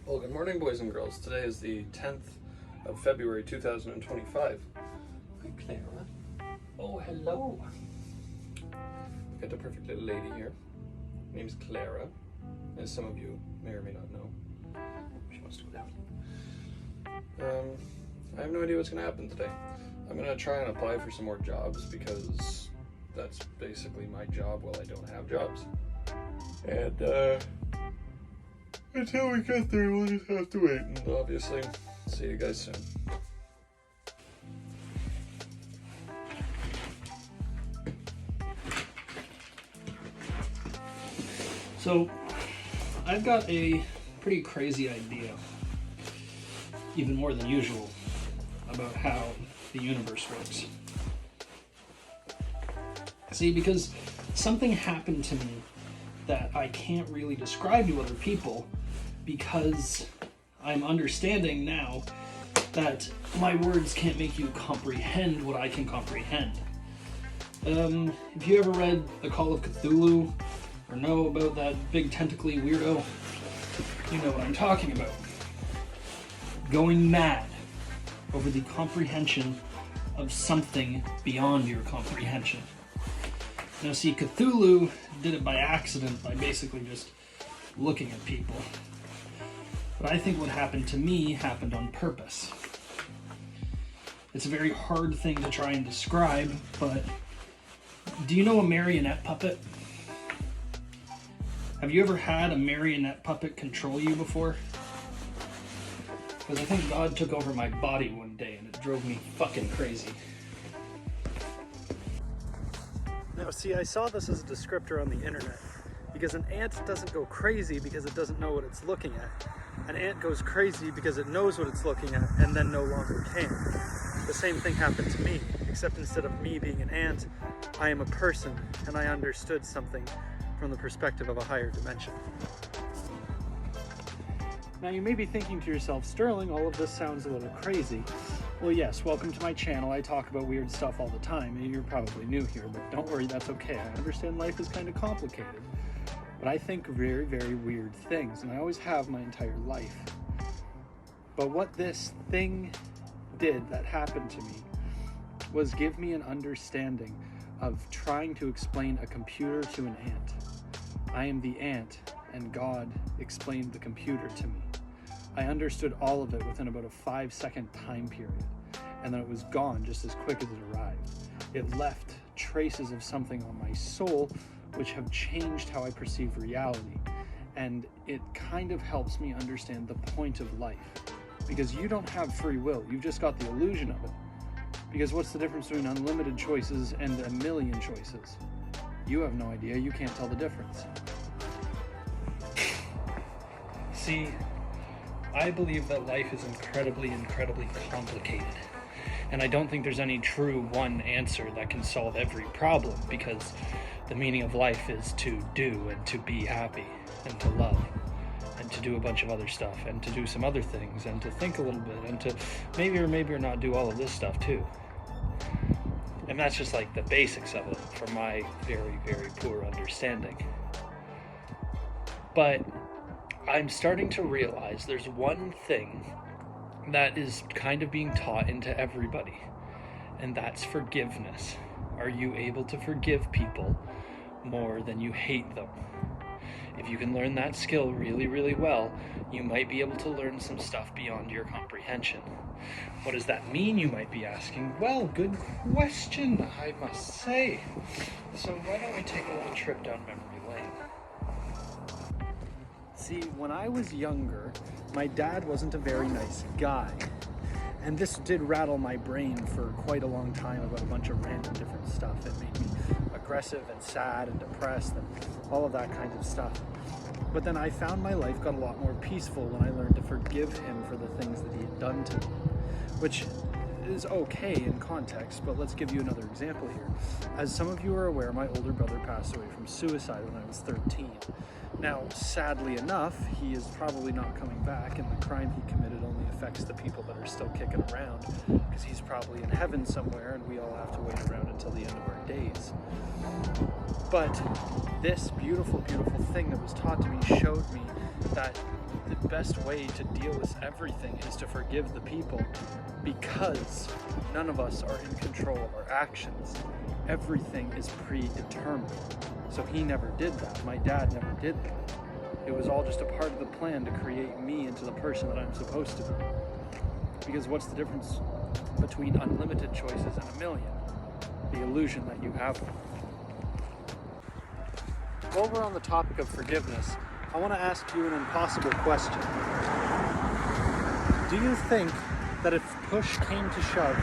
Well, good morning, boys and girls. Today is the 10th of February, 2025. Hi, Clara. Oh, hello. We've got the perfect little lady here. Her name's Clara, as some of you may or may not know. She wants to go down. I have no idea what's going to happen today. I'm going to try and apply for some more jobs because that's basically my job while I don't have jobs. And, until we get there, we'll just have to wait. And obviously, see you guys soon. So, I've got a pretty crazy idea, even more than usual, about how the universe works. See, because something happened to me that I can't really describe to other people because I'm understanding now that my words can't make you comprehend what I can comprehend. If you ever read The Call of Cthulhu or know about that big tentacly weirdo, you know what I'm talking about. Going mad over the comprehension of something beyond your comprehension. Now see, Cthulhu did it by accident, by basically just looking at people. But I think what happened to me happened on purpose. It's a very hard thing to try and describe, but do you know a marionette puppet? Have you ever had a marionette puppet control you before? Because I think God took over my body one day and it drove me fucking crazy. Now see, I saw this as a descriptor on the internet, because an ant doesn't go crazy because it doesn't know what it's looking at. An ant goes crazy because it knows what it's looking at and then no longer can. The same thing happened to me, except instead of me being an ant, I am a person, and I understood something from the perspective of a higher dimension. Now you may be thinking to yourself, Sterling, all of this sounds a little crazy. Well, yes, welcome to my channel. I talk about weird stuff all the time, and you're probably new here, but don't worry, that's okay. I understand life is kind of complicated, but I think very, very weird things, and I always have my entire life. But what this thing did that happened to me was give me an understanding of trying to explain a computer to an ant. I am the ant, and God explained the computer to me. I understood all of it within about a 5-second time period, and then it was gone just as quick as it arrived. It left traces of something on my soul which have changed how I perceive reality, and it kind of helps me understand the point of life, because you don't have free will, you've just got the illusion of it. Because what's the difference between unlimited choices and a million choices? You have no idea, you can't tell the difference. See, I believe that life is incredibly, incredibly complicated. And I don't think there's any true one answer that can solve every problem, because the meaning of life is to do and to be happy and to love and to do a bunch of other stuff and to do some other things and to think a little bit and to maybe or not do all of this stuff too. And that's just like the basics of it from my very, very poor understanding. But I'm starting to realize there's one thing that is kind of being taught into everybody, and that's forgiveness. Are you able to forgive people more than you hate them? If you can learn that skill really, really well, you might be able to learn some stuff beyond your comprehension. What does that mean, you might be asking? Well, good question, I must say. So why don't we take a little trip down memory lane? See, when I was younger, my dad wasn't a very nice guy. And this did rattle my brain for quite a long time about a bunch of random different stuff. It made me aggressive and sad and depressed and all of that kind of stuff. But then I found my life got a lot more peaceful when I learned to forgive him for the things that he had done to me, which is okay in context, but let's give you another example here. As some of you are aware, my older brother passed away from suicide when I was 13. Now, sadly enough, he is probably not coming back, and the crime he committed only affects the people that are still kicking around, because he's probably in heaven somewhere, and we all have to wait around until the end of our days. But this beautiful, beautiful thing that was taught to me showed me that the best way to deal with everything is to forgive the people, because none of us are in control of our actions. Everything is predetermined. So he never did that. My dad never did that. It was all just a part of the plan to create me into the person that I'm supposed to be. Because what's the difference between unlimited choices and a million? The illusion that you have one. While we're on the topic of forgiveness, I want to ask you an impossible question. Do you think that if push came to shove,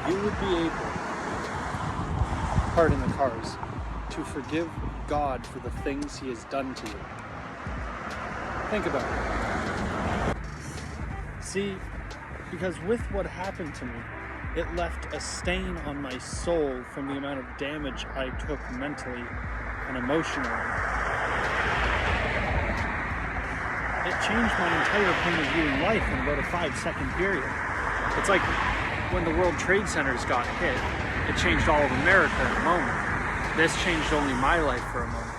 you would be able, pardon the cars, to forgive God for the things he has done to you? Think about it. See, because with what happened to me, it left a stain on my soul from the amount of damage I took mentally and emotionally. It changed my entire point of view in life in about a 5-second period. It's like when the World Trade Centers got hit, it changed all of America in a moment. This changed only my life for a moment.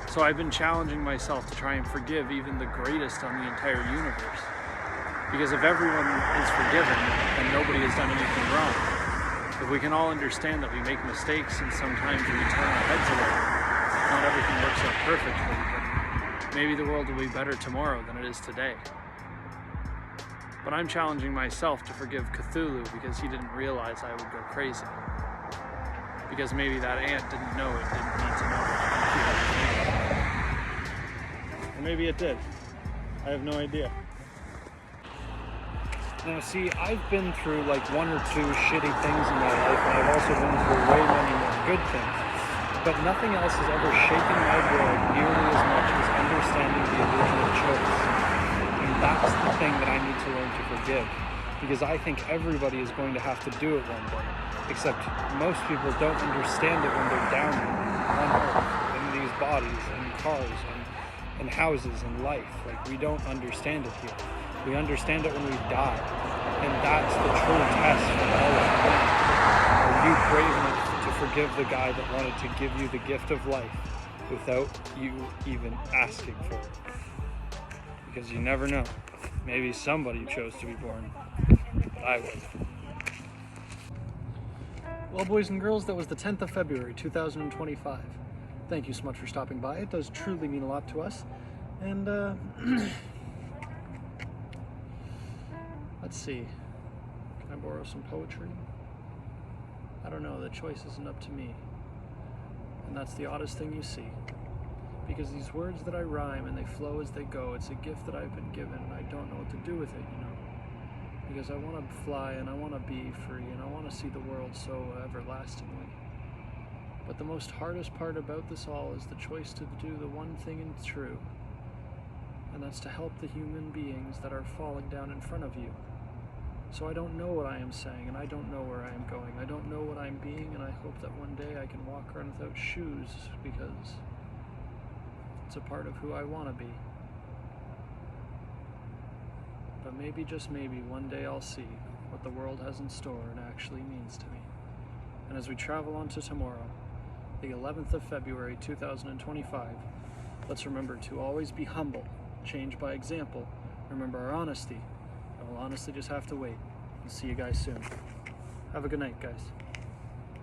So I've been challenging myself to try and forgive even the greatest on the entire universe. Because if everyone is forgiven, then nobody has done anything wrong. If we can all understand that we make mistakes and sometimes we turn our heads away, not everything works out perfectly, then maybe the world will be better tomorrow than it is today. But I'm challenging myself to forgive Cthulhu because he didn't realize I would go crazy. Because maybe that ant didn't know it didn't need to know it. Or maybe it did. I have no idea. Now see, I've been through like 1 or 2 shitty things in my life, and I've also been through way many more good things. But nothing else has ever shaken my world nearly as much as understanding the illusion of choice. And that's the thing that I need to learn to forgive. Because I think everybody is going to have to do it one day. Except most people don't understand it when they're down on earth, in these bodies, and cars, and houses, and life. Like, we don't understand it here. We understand it when we die. And that's the true test for all of life. Are you brave enough to forgive the guy that wanted to give you the gift of life without you even asking for it? Because you never know. Maybe somebody chose to be born, but I would. Well, boys and girls, that was the 10th of February, 2025. Thank you so much for stopping by. It does truly mean a lot to us. And, let's see. Can I borrow some poetry? I don't know. The choice isn't up to me. And that's the oddest thing you see. Because these words that I rhyme and they flow as they go, it's a gift that I've been given and I don't know what to do with it, you know. Because I want to fly and I want to be free and I want to see the world so everlastingly. But the most hardest part about this all is the choice to do the one thing and true. And that's to help the human beings that are falling down in front of you. So I don't know what I am saying and I don't know where I am going. I don't know what I'm being, and I hope that one day I can walk around without shoes because it's a part of who I want to be. But maybe, just maybe, one day I'll see what the world has in store and actually means to me. And as we travel on to tomorrow, the 11th of February 2025, let's remember to always be humble, change by example, remember our honesty, and we'll honestly just have to wait. And see you guys soon. Have a good night, guys.